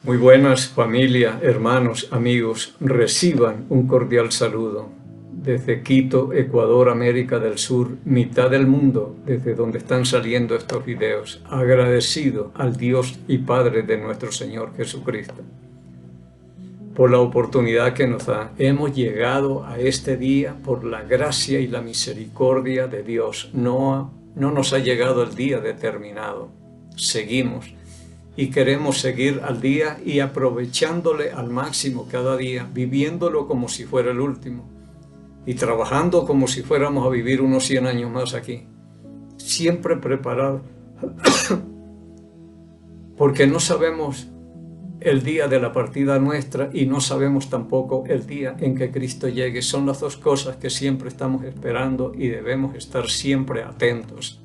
Muy buenas, familia, hermanos, amigos. Reciban un cordial saludo desde Quito, Ecuador, América del Sur, mitad del mundo, desde donde están saliendo estos videos. Agradecido al Dios y Padre de nuestro Señor Jesucristo por la oportunidad que nos da. Hemos llegado a este día por la gracia y la misericordia de Dios. No nos ha llegado el día determinado. Seguimos. Y queremos seguir al día y aprovechándole al máximo cada día, viviéndolo como si fuera el último y trabajando como si fuéramos a vivir unos 100 años más aquí. Siempre preparados, porque no sabemos el día de la partida nuestra y no sabemos tampoco el día en que Cristo llegue. Son las dos cosas que siempre estamos esperando y debemos estar siempre atentos.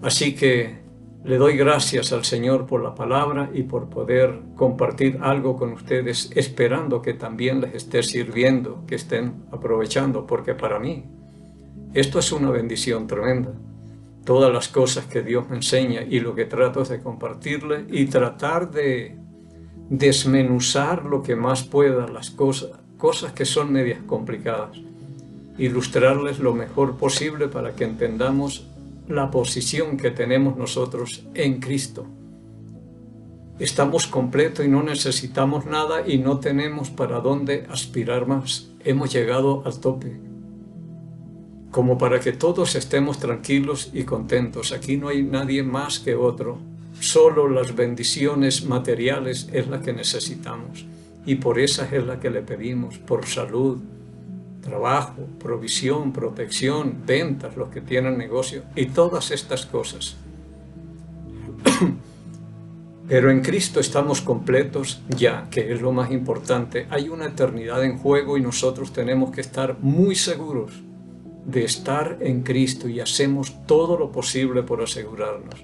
Así que le doy gracias al Señor por la palabra y por poder compartir algo con ustedes, esperando que también les esté sirviendo, que estén aprovechando, porque para mí esto es una bendición tremenda. Todas las cosas que Dios me enseña y lo que trato es de compartirle y tratar de desmenuzar lo que más pueda las cosas que son medias complicadas, ilustrarles lo mejor posible para que entendamos la posición que tenemos nosotros en Cristo. Estamos completos y no necesitamos nada y no tenemos para dónde aspirar más. Hemos llegado al tope. Como para que todos estemos tranquilos y contentos. Aquí no hay nadie más que otro. Solo las bendiciones materiales es la que necesitamos. Y por esa es la que le pedimos, por salud, trabajo, provisión, protección, ventas, los que tienen negocio y todas estas cosas. Pero en Cristo estamos completos ya, que es lo más importante. Hay una eternidad en juego y nosotros tenemos que estar muy seguros de estar en Cristo y hacemos todo lo posible por asegurarnos.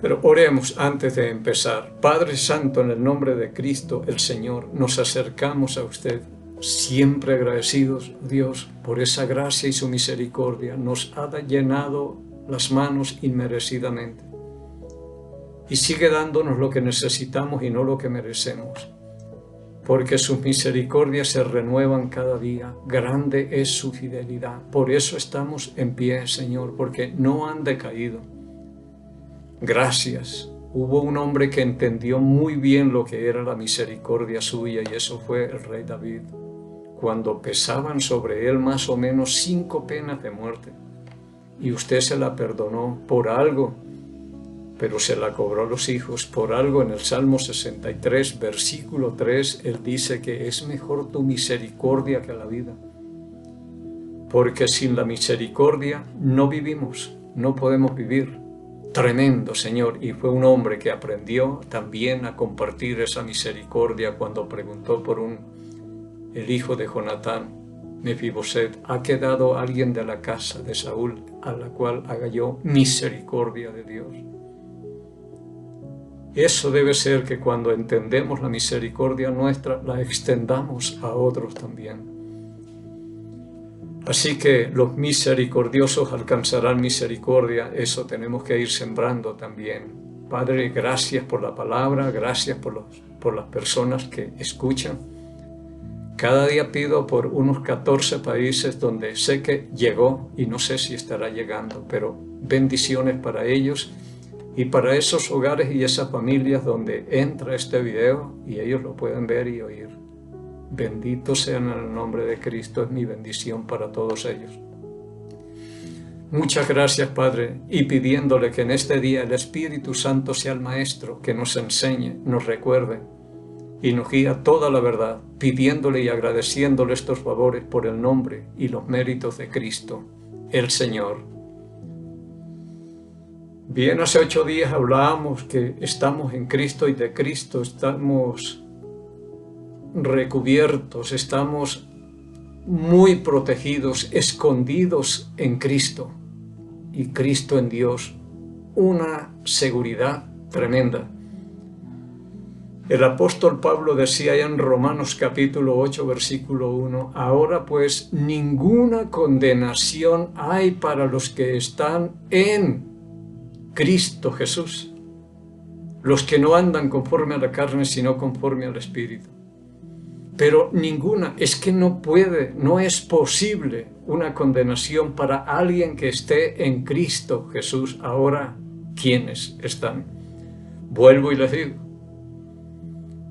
Pero oremos antes de empezar. Padre Santo, en el nombre de Cristo el Señor, nos acercamos a usted. Siempre agradecidos, Dios, por esa gracia y su misericordia. Nos ha llenado las manos inmerecidamente. Y sigue dándonos lo que necesitamos y no lo que merecemos. Porque sus misericordias se renuevan cada día. Grande es su fidelidad. Por eso estamos en pie, Señor, porque no han decaído. Gracias. Hubo un hombre que entendió muy bien lo que era la misericordia suya y eso fue el rey David. Cuando pesaban sobre él más o menos 5 penas de muerte. Y usted se la perdonó por algo, pero se la cobró a los hijos. Por algo en el Salmo 63, versículo 3, él dice que es mejor tu misericordia que la vida. Porque sin la misericordia no vivimos, no podemos vivir. Tremendo, Señor. Y fue un hombre que aprendió también a compartir esa misericordia cuando preguntó por el hijo de Jonatán, Mefiboset, ¿ha quedado alguien de la casa de Saúl a la cual haga yo misericordia de Dios? Eso debe ser que cuando entendemos la misericordia nuestra, la extendamos a otros también. Así que los misericordiosos alcanzarán misericordia, eso tenemos que ir sembrando también. Padre, gracias por la palabra, gracias por las personas que escuchan. Cada día pido por unos 14 países donde sé que llegó y no sé si estará llegando, pero bendiciones para ellos y para esos hogares y esas familias donde entra este video y ellos lo pueden ver y oír. Bendito sean en el nombre de Cristo, es mi bendición para todos ellos. Muchas gracias, Padre, y pidiéndole que en este día el Espíritu Santo sea el Maestro, que nos enseñe, nos recuerde y nos guía toda la verdad, pidiéndole y agradeciéndole estos favores por el nombre y los méritos de Cristo, el Señor. Bien, hace 8 días hablábamos que estamos en Cristo y de Cristo estamos recubiertos, estamos muy protegidos, escondidos en Cristo y Cristo en Dios, una seguridad tremenda. El apóstol Pablo decía en Romanos capítulo 8, versículo 1, ahora pues ninguna condenación hay para los que están en Cristo Jesús. los que no andan conforme a la carne, sino conforme al Espíritu. Pero ninguna, es que no puede, no es posible una condenación para alguien que esté en Cristo Jesús. Ahora, ¿quiénes están? Vuelvo y les digo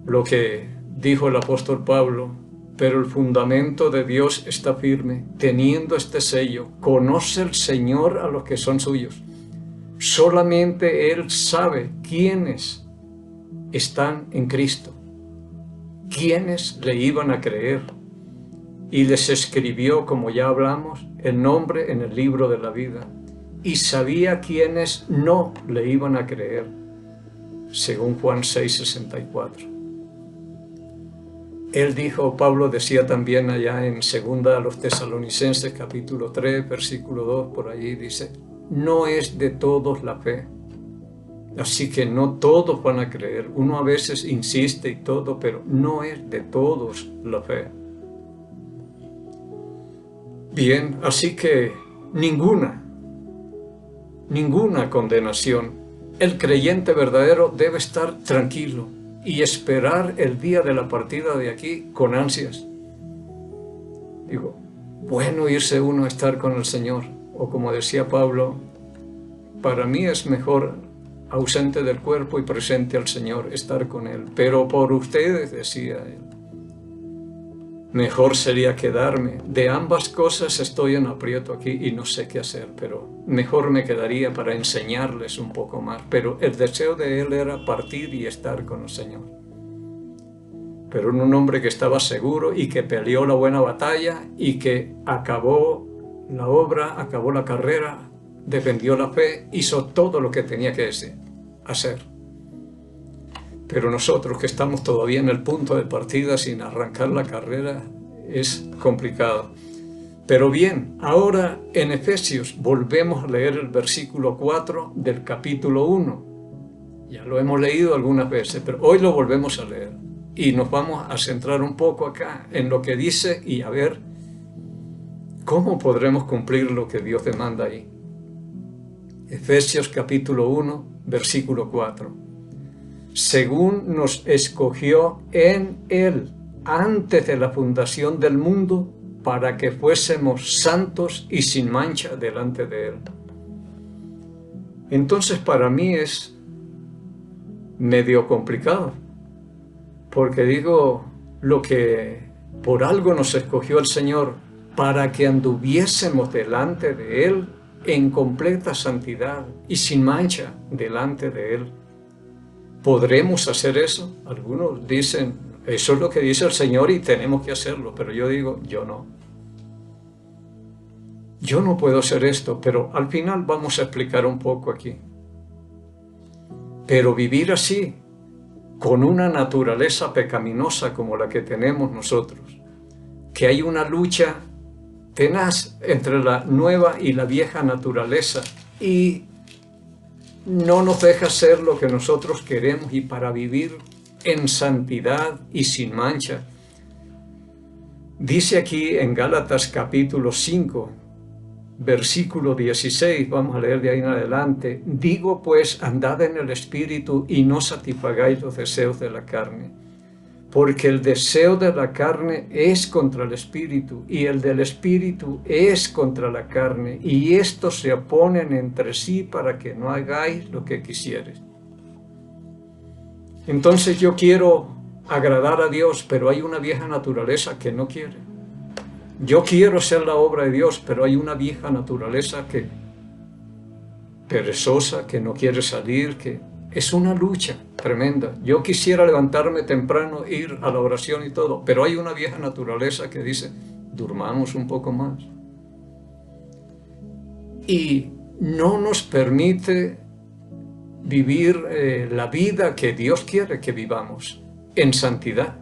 lo que dijo el apóstol Pablo: pero el fundamento de Dios está firme, teniendo este sello: conoce el Señor a los que son suyos. Solamente Él sabe quiénes están en Cristo, quiénes le iban a creer, y les escribió, como ya hablamos, el nombre en el libro de la vida, y sabía quiénes no le iban a creer, según Juan 6:64. Él dijo, Pablo decía también allá en 2 a los Tesalonicenses, capítulo 3, versículo 2, por allí dice: no es de todos la fe. Así que no todos van a creer. Uno a veces insiste y todo, pero no es de todos la fe. Bien, así que ninguna condenación. El creyente verdadero debe estar tranquilo y esperar el día de la partida de aquí con ansias. Digo, bueno irse uno a estar con el Señor, o como decía Pablo, para mí es mejor ausente del cuerpo y presente al Señor, estar con Él. Pero por ustedes, decía él, mejor sería quedarme. De ambas cosas estoy en aprieto aquí y no sé qué hacer, pero mejor me quedaría para enseñarles un poco más. Pero el deseo de él era partir y estar con el Señor. Pero un hombre que estaba seguro y que peleó la buena batalla y que acabó la obra, acabó la carrera, defendió la fe, hizo todo lo que tenía que hacer. Pero nosotros que estamos todavía en el punto de partida sin arrancar la carrera, es complicado. Pero bien, ahora en Efesios volvemos a leer el versículo 4 del capítulo 1. Ya lo hemos leído algunas veces, pero hoy lo volvemos a leer. Y nos vamos a centrar un poco acá en lo que dice y a ver cómo podremos cumplir lo que Dios demanda ahí. Efesios capítulo 1, versículo 4. Según nos escogió en Él antes de la fundación del mundo, para que fuésemos santos y sin mancha delante de Él. Entonces para mí es medio complicado, porque digo, lo que por algo nos escogió el Señor, para que anduviésemos delante de Él en completa santidad y sin mancha delante de Él. ¿Podremos hacer eso? Algunos dicen, eso es lo que dice el Señor y tenemos que hacerlo, pero yo digo, yo no. Yo no puedo hacer esto, pero al final vamos a explicar un poco aquí. Pero vivir así, con una naturaleza pecaminosa como la que tenemos nosotros, que hay una lucha tenaz entre la nueva y la vieja naturaleza y no nos deja ser lo que nosotros queremos, y para vivir en santidad y sin mancha. Dice aquí en Gálatas capítulo 5, versículo 16, vamos a leer de ahí en adelante: digo pues, andad en el Espíritu y no satisfagáis los deseos de la carne, porque el deseo de la carne es contra el Espíritu, y el del Espíritu es contra la carne, y estos se oponen entre sí para que no hagáis lo que quisieres. Entonces yo quiero agradar a Dios, pero hay una vieja naturaleza que no quiere. Yo quiero hacer la obra de Dios, pero hay una vieja naturaleza que perezosa, que no quiere salir, que es una lucha tremenda. Yo quisiera levantarme temprano, ir a la oración y todo, pero hay una vieja naturaleza que dice, durmamos un poco más. Y no nos permite vivir la vida que Dios quiere que vivamos, en santidad.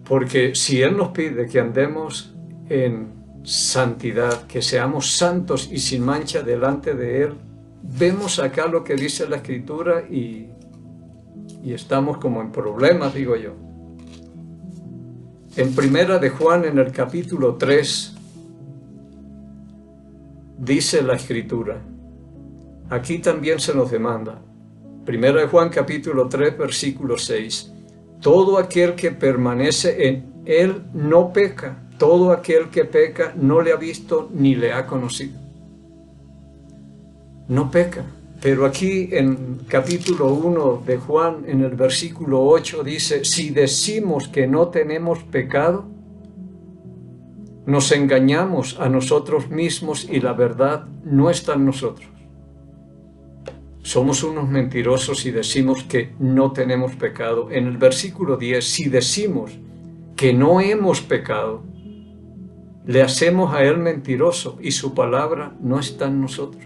Porque si Él nos pide que andemos en santidad, que seamos santos y sin mancha delante de Él, vemos acá lo que dice la Escritura y estamos como en problemas, digo yo. En Primera de Juan, en el capítulo 3, dice la Escritura, aquí también se nos demanda, Primera de Juan capítulo 3, versículo 6. Todo aquel que permanece en él no peca. Todo aquel que peca no le ha visto ni le ha conocido. No peca. Pero aquí en capítulo 1 de Juan, en el versículo 8, dice, si decimos que no tenemos pecado, nos engañamos a nosotros mismos y la verdad no está en nosotros. Somos unos mentirosos si decimos que no tenemos pecado. En el versículo 10, si decimos que no hemos pecado, le hacemos a él mentiroso y su palabra no está en nosotros.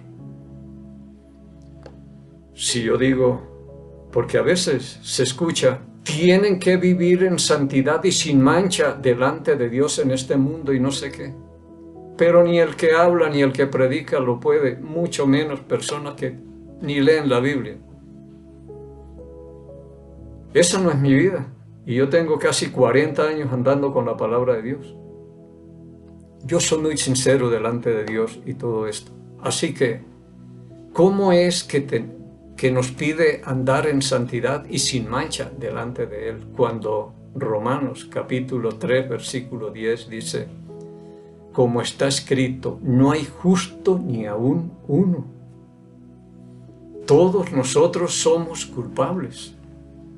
Si yo digo, porque a veces se escucha, tienen que vivir en santidad y sin mancha delante de Dios en este mundo y no sé qué. Pero ni el que habla ni el que predica lo puede, mucho menos personas que ni leen la Biblia. Esa no es mi vida. Y yo tengo casi 40 años andando con la palabra de Dios. Yo soy muy sincero delante de Dios y todo esto. Así que, ¿cómo es que nos pide andar en santidad y sin mancha delante de Él? Cuando Romanos capítulo 3, versículo 10 dice, como está escrito, no hay justo ni aún uno. Todos nosotros somos culpables,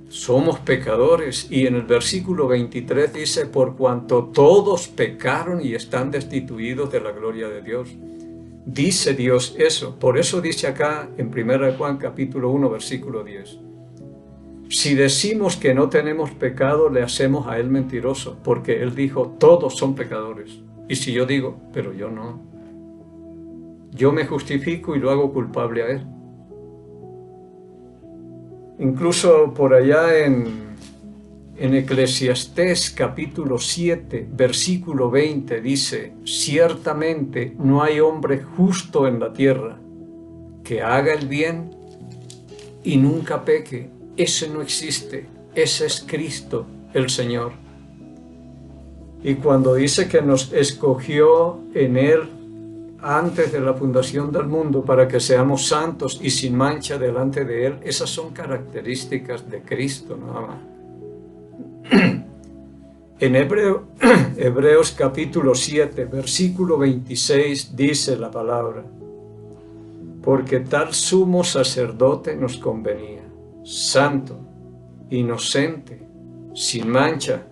somos pecadores. Y en el versículo 23 dice, por cuanto todos pecaron y están destituidos de la gloria de Dios. Dice Dios eso. Por eso dice acá en 1 Juan capítulo 1, versículo 10. Si decimos que no tenemos pecado, le hacemos a Él mentiroso, porque Él dijo, todos son pecadores. Y si yo digo, pero yo no, yo me justifico y lo hago culpable a Él. Incluso por allá en Eclesiastés capítulo 7, versículo 20 dice, ciertamente no hay hombre justo en la tierra que haga el bien y nunca peque. Ese no existe, ese es Cristo el Señor. Y cuando dice que nos escogió en Él antes de la fundación del mundo para que seamos santos y sin mancha delante de Él, esas son características de Cristo nada más. En Hebreos capítulo 7, versículo 26 dice la palabra, porque tal sumo sacerdote nos convenía, santo, inocente, sin mancha,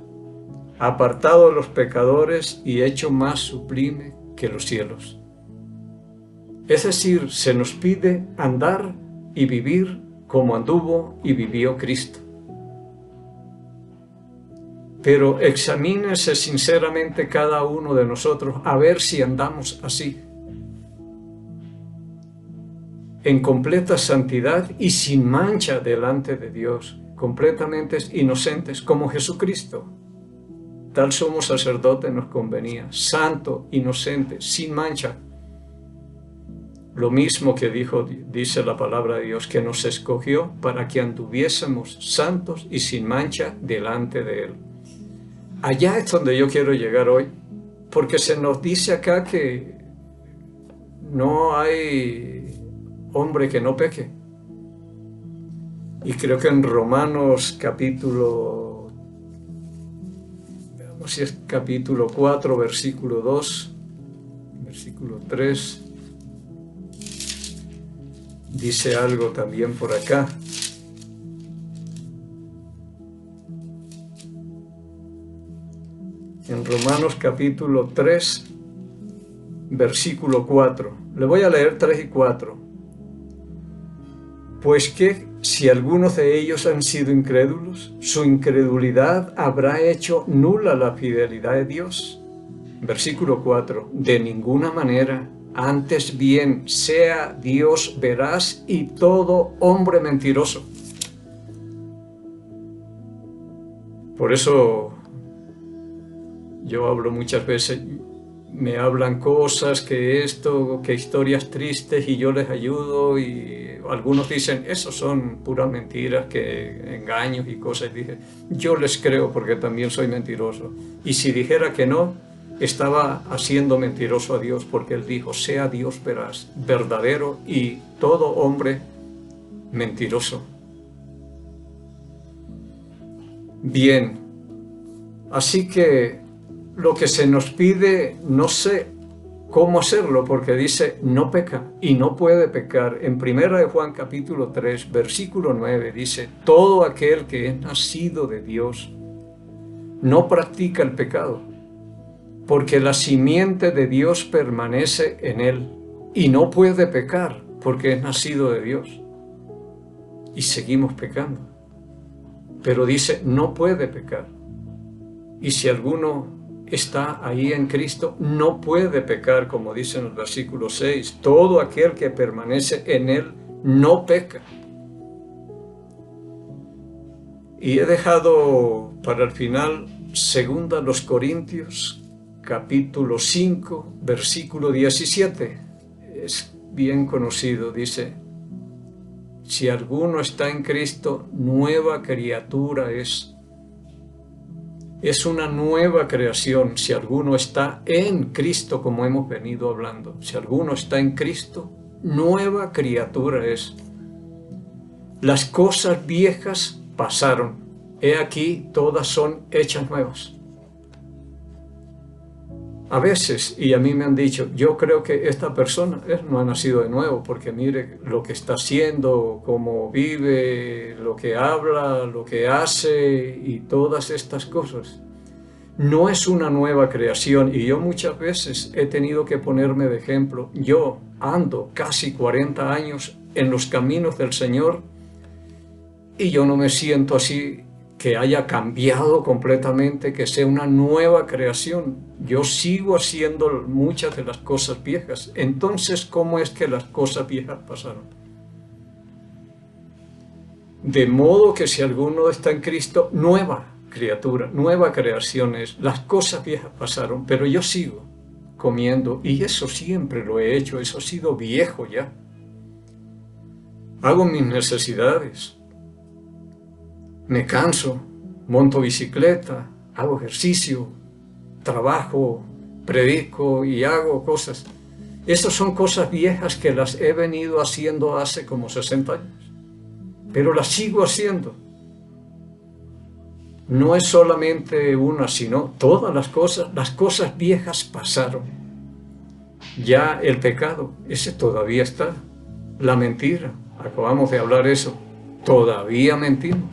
apartado de los pecadores y hecho más sublime que los cielos. Es decir, se nos pide andar y vivir como anduvo y vivió Cristo. Pero examínese sinceramente cada uno de nosotros a ver si andamos así, en completa santidad y sin mancha delante de Dios, completamente inocentes como Jesucristo. Tal sumo sacerdote nos convenía, santo, inocente, sin mancha. Lo mismo que dice la palabra de Dios, que nos escogió para que anduviésemos santos y sin mancha delante de Él. Allá es donde yo quiero llegar hoy, porque se nos dice acá que no hay hombre que no peque. Y creo que en Romanos capítulo, veamos si es capítulo 4, versículo 2, versículo 3, dice algo también por acá. En Romanos capítulo 3, versículo 4. Le voy a leer 3 y 4. Pues que si algunos de ellos han sido incrédulos, su incredulidad habrá hecho nula la fidelidad de Dios. Versículo 4. De ninguna manera, antes bien sea Dios veraz y todo hombre mentiroso. Por eso yo hablo muchas veces, me hablan cosas, que historias tristes y yo les ayudo y algunos dicen, esos son puras mentiras, que engaños y cosas. Y dije, yo les creo porque también soy mentiroso. Y si dijera que no, estaba haciendo mentiroso a Dios, porque Él dijo, sea Dios veraz, verdadero y todo hombre mentiroso. Bien, así que lo que se nos pide, no sé cómo hacerlo, porque dice no peca y no puede pecar. En 1 de Juan capítulo 3, versículo 9 dice, todo aquel que es nacido de Dios no practica el pecado, porque la simiente de Dios permanece en él y no puede pecar porque es nacido de Dios. Y seguimos pecando. Pero dice, no puede pecar. Y si alguno está ahí en Cristo, no puede pecar, como dice en el versículo 6. Todo aquel que permanece en él no peca. Y he dejado para el final 2 Corintios, capítulo 5, versículo 17. Es bien conocido, dice, si alguno está en Cristo, nueva criatura es. Es una nueva creación. Si alguno está en Cristo, como hemos venido hablando, si alguno está en Cristo, nueva criatura es. Las cosas viejas pasaron. He aquí, todas son hechas nuevas. A veces, y a mí me han dicho, yo creo que esta persona no ha nacido de nuevo, porque mire lo que está haciendo, cómo vive, lo que habla, lo que hace y todas estas cosas. No es una nueva creación, y yo muchas veces he tenido que ponerme de ejemplo. Yo ando casi 40 años en los caminos del Señor y yo no me siento así que haya cambiado completamente, que sea una nueva creación. Yo sigo haciendo muchas de las cosas viejas. Entonces, ¿cómo es que las cosas viejas pasaron? De modo que si alguno está en Cristo, nueva criatura, nueva creación es. Las cosas viejas pasaron, pero yo sigo comiendo, y eso siempre lo he hecho, eso ha sido viejo ya. Hago mis necesidades. Me canso, monto bicicleta, hago ejercicio, trabajo, predico y hago cosas. Esas son cosas viejas que las he venido haciendo hace como 60 años, pero las sigo haciendo. No es solamente una, sino todas las cosas viejas pasaron. Ya el pecado, ese todavía está. La mentira, acabamos de hablar eso, todavía mentimos.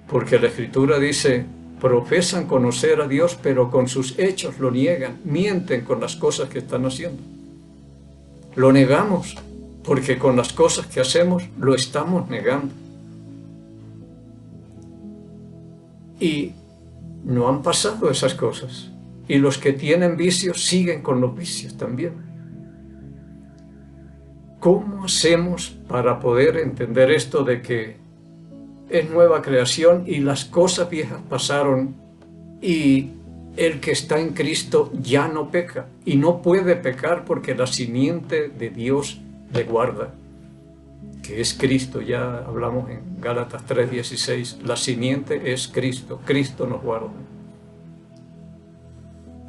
Porque la Escritura dice, profesan conocer a Dios, pero con sus hechos lo niegan, mienten con las cosas que están haciendo. Lo negamos, porque con las cosas que hacemos lo estamos negando. Y no han pasado esas cosas. Y los que tienen vicios siguen con los vicios también. ¿Cómo hacemos para poder entender esto de que es nueva creación y las cosas viejas pasaron y el que está en Cristo ya no peca y no puede pecar porque la simiente de Dios le guarda, que es Cristo? Ya hablamos en Gálatas 3:16, la simiente es Cristo, Cristo nos guarda.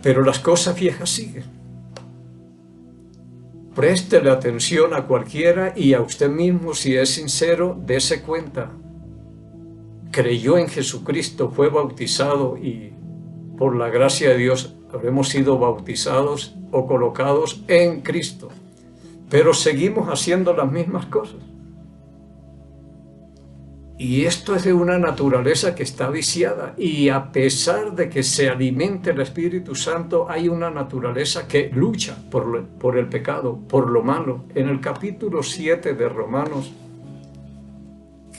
Pero las cosas viejas siguen. Préstele atención a cualquiera y a usted mismo, si es sincero, dése cuenta. Creyó en Jesucristo, fue bautizado y por la gracia de Dios habremos sido bautizados o colocados en Cristo. Pero seguimos haciendo las mismas cosas. Y esto es de una naturaleza que está viciada. Y a pesar de que se alimente el Espíritu Santo, hay una naturaleza que lucha por el pecado, por lo malo. En el capítulo 7 de Romanos,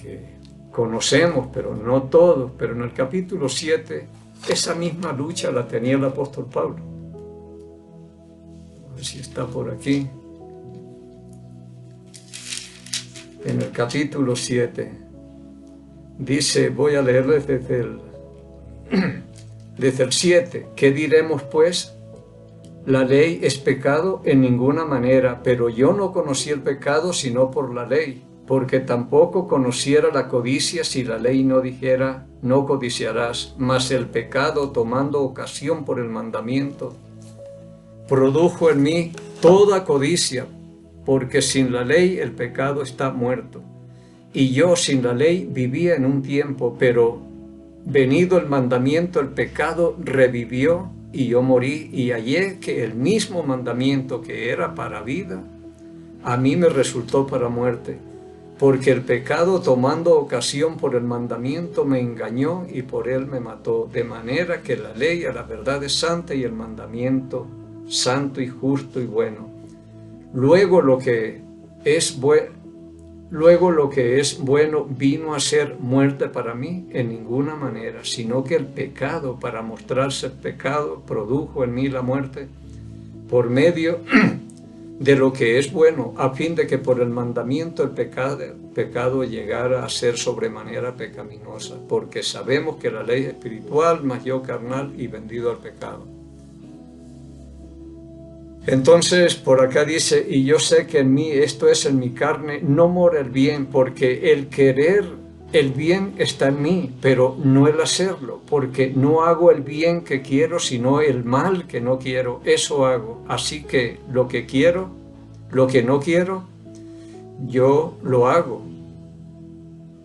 que conocemos, pero no todos, pero en el capítulo 7, esa misma lucha la tenía el apóstol Pablo. A ver si está por aquí. En el capítulo 7, dice, voy a leerles desde el 7, ¿qué diremos pues? La ley es pecado en ninguna manera, pero yo no conocí el pecado sino por la ley, porque tampoco conociera la codicia si la ley no dijera, no codiciarás, mas el pecado, tomando ocasión por el mandamiento, produjo en mí toda codicia, porque sin la ley el pecado está muerto. Y yo sin la ley vivía en un tiempo, pero venido el mandamiento, el pecado revivió y yo morí y hallé que el mismo mandamiento que era para vida, a mí me resultó para muerte, porque el pecado tomando ocasión por el mandamiento me engañó y por él me mató, de manera que la ley a la verdad es santa y el mandamiento santo y justo y bueno. Luego lo que es bueno vino a ser muerte para mí en ninguna manera, sino que el pecado, para mostrarse el pecado, produjo en mí la muerte por medio de lo que es bueno, a fin de que por el mandamiento el pecado llegara a ser sobremanera pecaminosa, porque sabemos que la ley es espiritual, mas yo carnal y vendido al pecado. Entonces por acá dice, y yo sé que en mí, esto es en mi carne, no mora el bien, porque el querer el bien está en mí, pero no el hacerlo, porque no hago el bien que quiero, sino el mal que no quiero, eso hago. Así que lo que quiero, lo que no quiero, yo lo hago.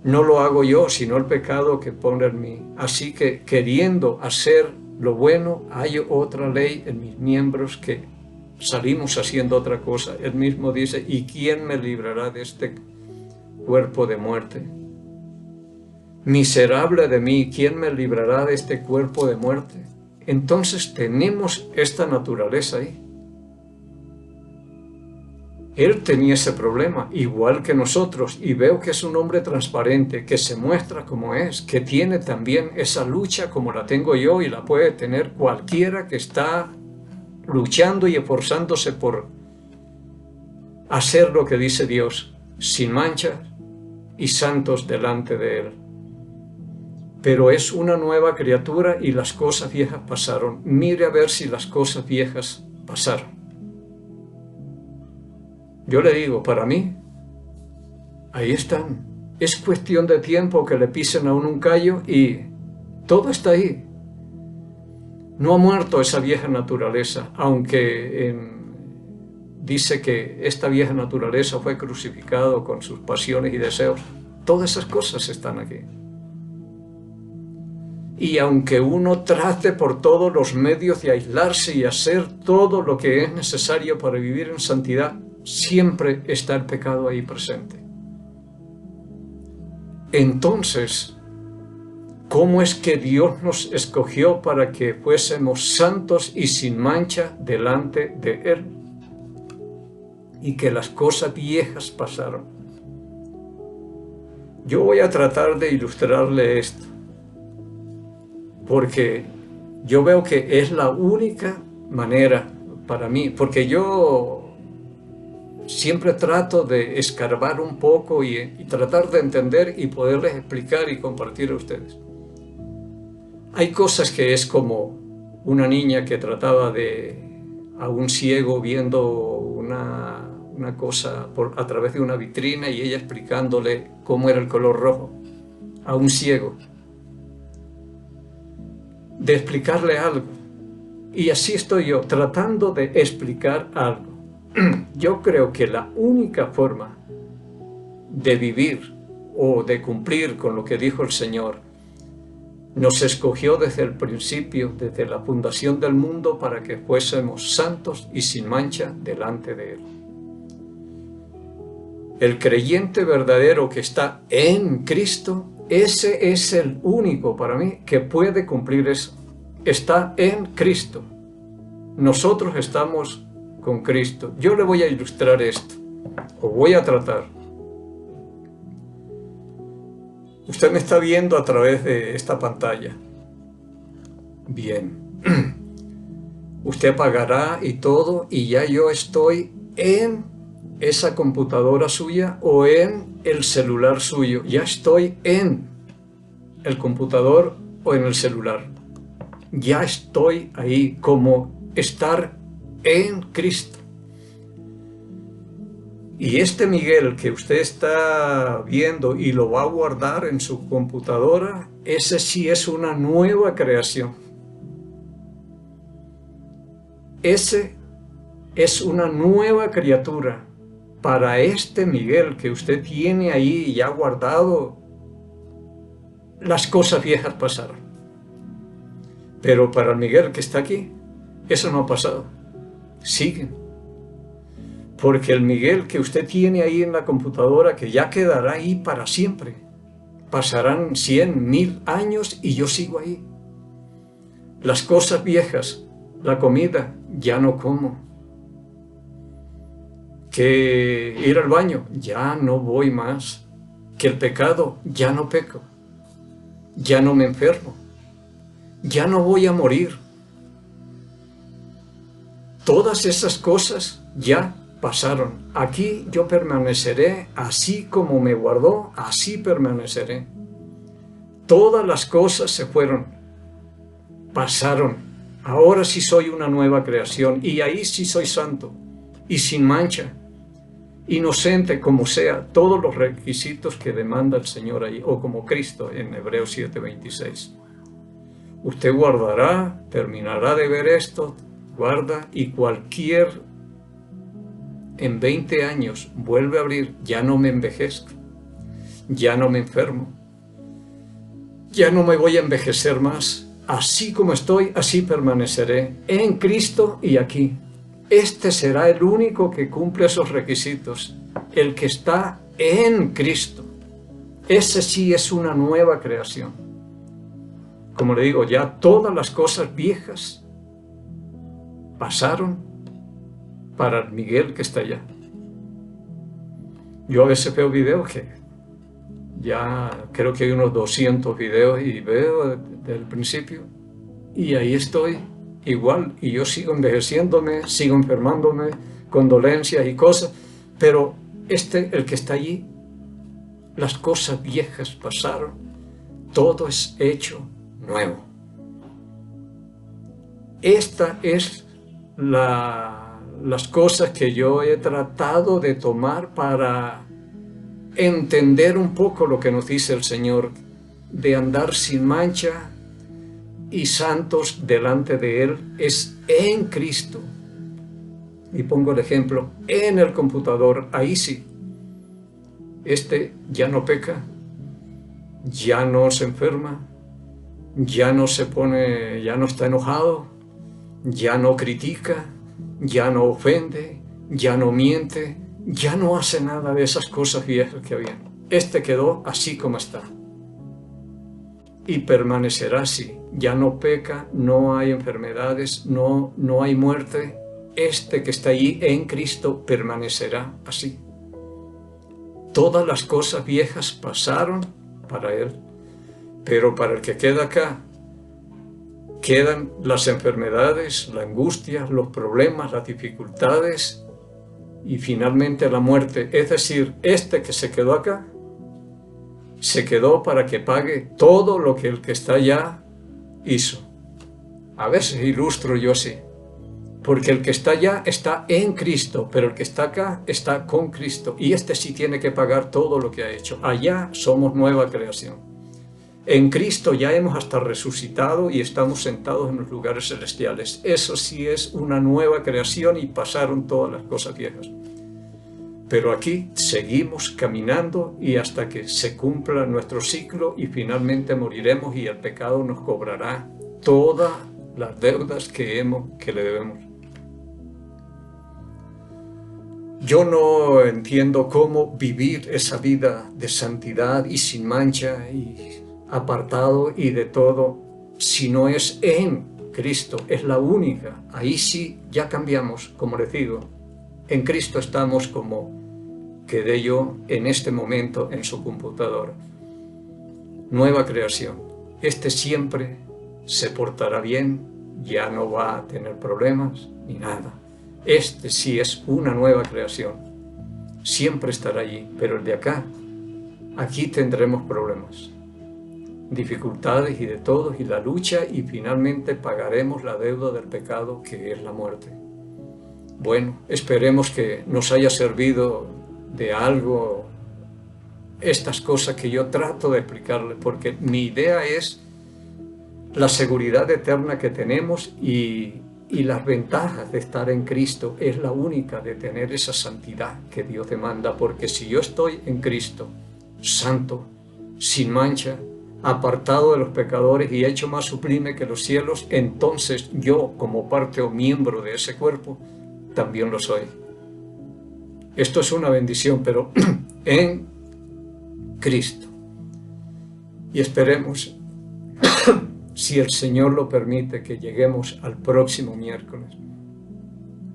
No lo hago yo, sino el pecado que pone en mí. Así que queriendo hacer lo bueno, hay otra ley en mis miembros que salimos haciendo otra cosa. Él mismo dice, ¿y quién me librará de este cuerpo de muerte? Miserable de mí, ¿quién me librará de este cuerpo de muerte? Entonces tenemos esta naturaleza ahí. Él tenía ese problema, igual que nosotros, y veo que es un hombre transparente, que se muestra como es, que tiene también esa lucha como la tengo yo y la puede tener cualquiera que está luchando y esforzándose por hacer lo que dice Dios, sin mancha y santos delante de Él. Pero es una nueva criatura y las cosas viejas pasaron. Mire a ver si las cosas viejas pasaron. Yo le digo, para mí, ahí están. Es cuestión de tiempo que le pisen a uno un callo y todo está ahí. No ha muerto esa vieja naturaleza, aunque dice que esta vieja naturaleza fue crucificado con sus pasiones y deseos. Todas esas cosas están aquí. Y aunque uno trate por todos los medios de aislarse y hacer todo lo que es necesario para vivir en santidad, siempre está el pecado ahí presente. Entonces, ¿cómo es que Dios nos escogió para que fuésemos santos y sin mancha delante de Él? Y que las cosas viejas pasaron. Yo voy a tratar de ilustrarle esto, porque yo veo que es la única manera para mí, porque yo siempre trato de escarbar un poco y tratar de entender y poderles explicar y compartir a ustedes. Hay cosas que es como una niña que trataba a un ciego viendo una cosa a través de una vitrina y ella explicándole cómo era el color rojo a un ciego, de explicarle algo. Y así estoy yo, tratando de explicar algo. Yo creo que la única forma de vivir o de cumplir con lo que dijo el Señor, nos escogió desde el principio, desde la fundación del mundo, para que fuésemos santos y sin mancha delante de Él. El creyente verdadero que está en Cristo, ese es el único para mí que puede cumplir eso. Está en Cristo. Nosotros estamos con Cristo. Yo le voy a ilustrar esto, o voy a tratar. Usted me está viendo a través de esta pantalla. Bien. Usted apagará y todo, y ya yo estoy en esa computadora suya o en el celular suyo. Ya estoy en el computador o en el celular. Ya estoy ahí, como estar en Cristo. Y este Miguel que usted está viendo y lo va a guardar en su computadora, ese sí es una nueva creación. Ese es una nueva criatura. Para este Miguel que usted tiene ahí ya guardado las cosas viejas pasaron. Pero para el Miguel que está aquí, eso no ha pasado. Siguen. Porque el Miguel que usted tiene ahí en la computadora, que ya quedará ahí para siempre. Pasarán 100, 1000 años y yo sigo ahí. Las cosas viejas, la comida, ya no como. Que ir al baño, ya no voy más. Que el pecado, ya no peco. Ya no me enfermo. Ya no voy a morir. Todas esas cosas ya pasaron. Aquí yo permaneceré, así como me guardó, así permaneceré. Todas las cosas se fueron, pasaron. Ahora sí soy una nueva creación y ahí sí soy santo y sin mancha, inocente como sea, todos los requisitos que demanda el Señor ahí, o como Cristo en Hebreos 7:26. Usted guardará, terminará de ver esto, guarda, y cualquier en 20 años vuelve a abrir, ya no me envejezco, ya no me enfermo, ya no me voy a envejecer más, así como estoy, así permaneceré, en Cristo y aquí. Este será el único que cumple esos requisitos, el que está en Cristo. Ese sí es una nueva creación. Como le digo, ya todas las cosas viejas pasaron para el Miguel que está allá. Yo a veces veo videos que ya creo que hay unos 200 videos y veo desde el principio y ahí estoy igual y yo sigo envejeciéndome, sigo enfermándome con dolencias y cosas, pero el que está allí, las cosas viejas pasaron, todo es hecho nuevo. Esta es las cosas que yo he tratado de tomar para entender un poco lo que nos dice el Señor, de andar sin mancha y santos delante de Él, es en Cristo. Y pongo el ejemplo, en el computador, ahí sí, ya no peca, ya no se enferma, ya no se pone, ya no está enojado, ya no critica, ya no ofende, ya no miente, ya no hace nada de esas cosas viejas que había. Quedó así como está. Y permanecerá así. Ya no peca, no hay enfermedades, no hay muerte. Que está allí en Cristo permanecerá así. Todas las cosas viejas pasaron para Él, pero para el que queda acá, quedan las enfermedades, la angustia, los problemas, las dificultades y finalmente la muerte. Es decir, que se quedó acá, se quedó para que pague todo lo que el que está allá hizo. A veces ilustro yo así, porque el que está allá está en Cristo, pero el que está acá está con Cristo y sí tiene que pagar todo lo que ha hecho. Allá somos nueva creación. En Cristo ya hemos hasta resucitado y estamos sentados en los lugares celestiales. Eso sí es una nueva creación y pasaron todas las cosas viejas. Pero aquí seguimos caminando y hasta que se cumpla nuestro ciclo y finalmente moriremos y el pecado nos cobrará todas las deudas que le debemos. Yo no entiendo cómo vivir esa vida de santidad y sin mancha y apartado y de todo, si no es en Cristo, es la única. Ahí sí ya cambiamos, como les digo. En Cristo estamos como quedé yo en este momento en su computadora. Nueva creación. Siempre se portará bien, ya no va a tener problemas ni nada. Sí es una nueva creación. Siempre estará allí, pero el de acá, aquí tendremos problemas, dificultades y de todos, y la lucha, y finalmente pagaremos la deuda del pecado, que es la muerte. Bueno, esperemos que nos haya servido de algo estas cosas que yo trato de explicarle, porque mi idea es la seguridad eterna que tenemos y las ventajas de estar en Cristo. Es la única, de tener esa santidad que Dios demanda, porque si yo estoy en Cristo, santo, sin mancha, apartado de los pecadores y hecho más sublime que los cielos, entonces yo, como parte o miembro de ese cuerpo, también lo soy. Esto es una bendición, pero en Cristo. Y esperemos, si el Señor lo permite, que lleguemos al próximo miércoles.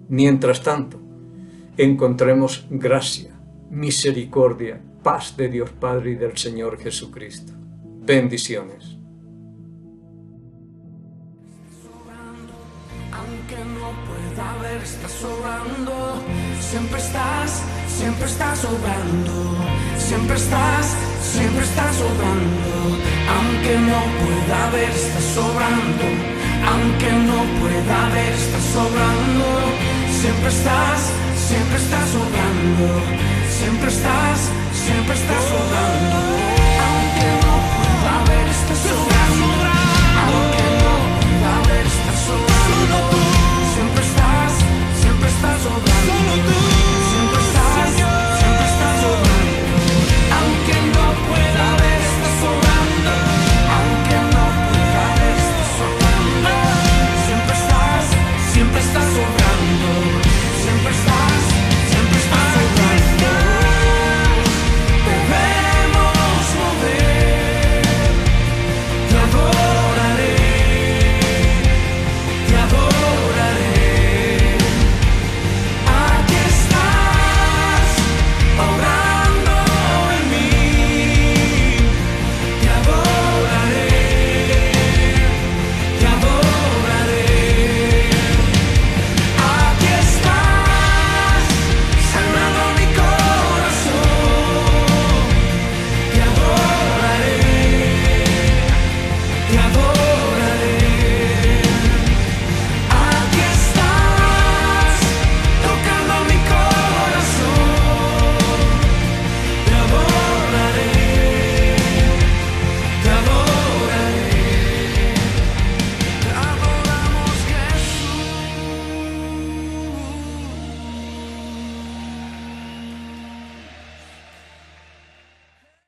Mientras tanto, encontremos gracia, misericordia, paz de Dios Padre y del Señor Jesucristo. Bendiciones. Aunque no pueda ver, estás sobrando. Siempre estás sobrando. Siempre estás sobrando. Aunque no pueda ver, estás sobrando. Aunque no pueda ver, estás sobrando. Siempre estás sobrando. Siempre estás sobrando.